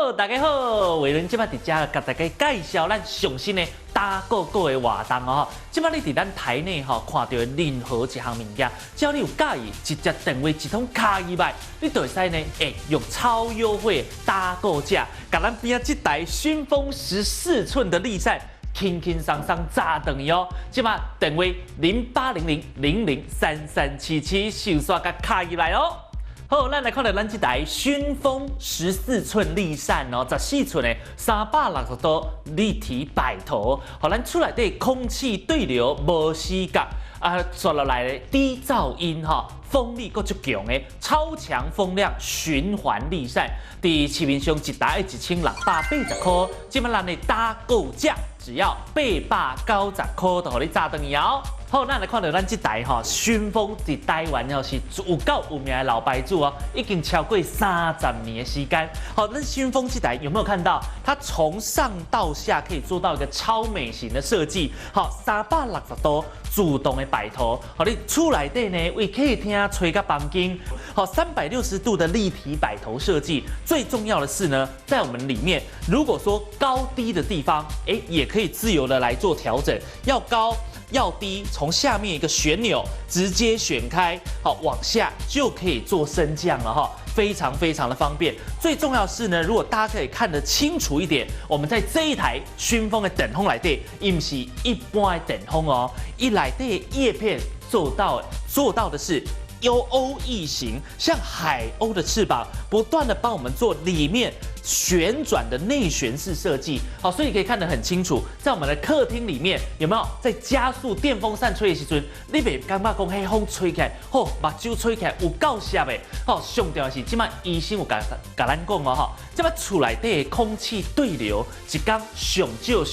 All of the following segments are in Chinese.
好，大家好，伟伦今摆伫遮甲大家介绍咱上新的打狗狗的活动哦。即摆你伫咱台内看到的任何一项物件，只要你有介意，直接电话一通卡2百，你就会使呢，用超优惠打狗价，甲咱边这台熏风14寸的立扇。轻轻松松炸等于哦，即马电话0800003377，手刷甲卡入来哦。好，咱来看到咱这台熏风14寸立扇哦，14寸的360度立体摆头，互咱厝内底空气对流无死角啊，刷落来的低噪音哈。风力够足强的超强风量循环立扇，伫市面上一台1680块，即摆咱的打购价只要890块，就互你炸断摇。好，咱来看到咱这台熏风伫台湾是有够有名的老牌子哦，已经超过30年的时间。好，那熏风这台有没有看到？它从上到下可以做到一个超美型的设计。好，360度自动的摆头，好，你厝内底呢为客厅吹个房间。好，360度的立体摆头设计。最重要的是呢，在我们里面，如果说高低的地方，也可以自由的来做调整，要高。要低，从下面一个旋钮直接选开，好，往下就可以做升降了哈，非常非常的方便。最重要的是呢，如果大家可以看得清楚一点，我们在这一台熏风的电风内底，伊不是一般的电风哦，伊内底的叶片做到的是。OE 型，像海鸥的翅膀，不断的帮我们做里面旋转的内旋式设计。好，所以可以看得很清楚，在我们的客厅里面有没有在加速电风扇吹的时阵，你袂感觉讲迄风吹起来，目睭吹起来有够涩的。好，上重要是即摆医生有甲咱讲哦，即摆厝内底的空气对流一天上少，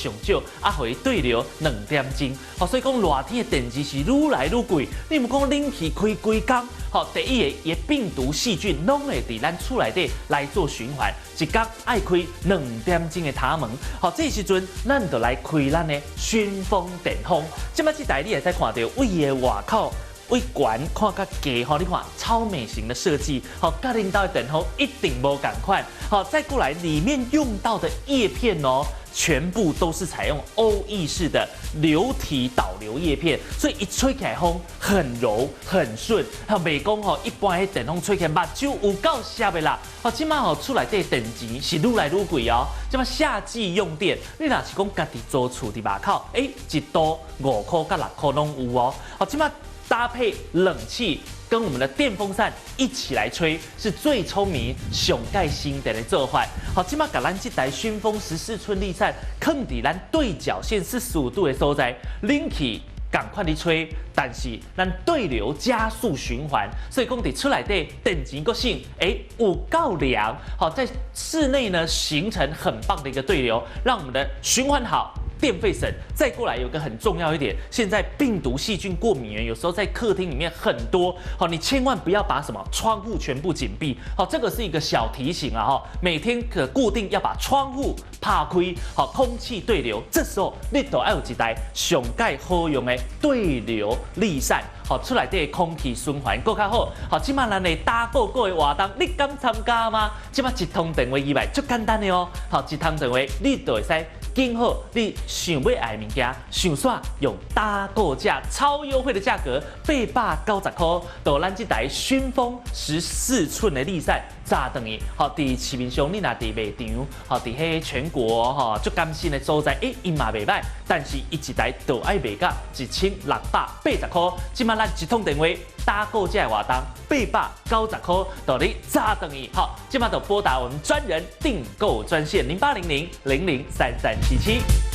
互伊对流2点钟。好，所以讲热天的电池是愈来愈贵，你唔讲冷气开几工？好，第一个也病毒细菌拢会伫咱厝内底来做循环，一天爱开2点钟的塔门。好，这时阵咱就来开咱的熏风电风。即摆这台你会使看到位的外口。位悬看较低吼，你看超美型的设计，好，甲恁兜的电风一定无共款。好，再过来里面用到的叶片哦，全部都是采用OE式的流体导流叶片，所以一吹起来风很柔很顺。还袂讲吼，一般的电风吹起来目睭有够涩的啦。好，即摆吼厝内底电钱是愈来愈贵哦。即摆夏季用电，你若是讲家己租厝伫外口，一度5块到6块拢有哦。好，即摆。搭配冷气跟我们的电风扇一起来吹，是最聪明、上盖新的做法。好，今麦甲咱这台熏风14寸立扇，放伫咱对角线45度的所在，冷气赶快地吹，但是咱对流加速循环，所以讲伫出来的电钱个性，有够凉。好，在室内呢形成很棒的一个对流，让我们的循环好。电费省，再过来有个很重要一点，现在病毒细菌过敏源有时候在客厅里面很多，好，你千万不要把什么窗户全部紧闭，好，这个是一个小提醒啊哈，每天可固定要把窗户拍开，好，空气对流，这时候你都要有一台上盖好用的对流立扇。好，出来的空气循环更较好。好，即马咱的打狗狗的活动，你敢参加吗？即马一通电话以外，足简单的哦。好，一通电话你就会使拣好你想要爱的物件，想煞用打狗价超优惠的价格890块，到咱这台熏风14寸的立扇炸等于。好，伫市面上你若伫卖场，好，伫迄全国吼足甘心的所在，伊嘛袂歹，但是伊一台就爱卖到1680块。即马咱一通电话打购价活动890块，到你炸等于。好，即马就拨打我们专人订购专线0800003377。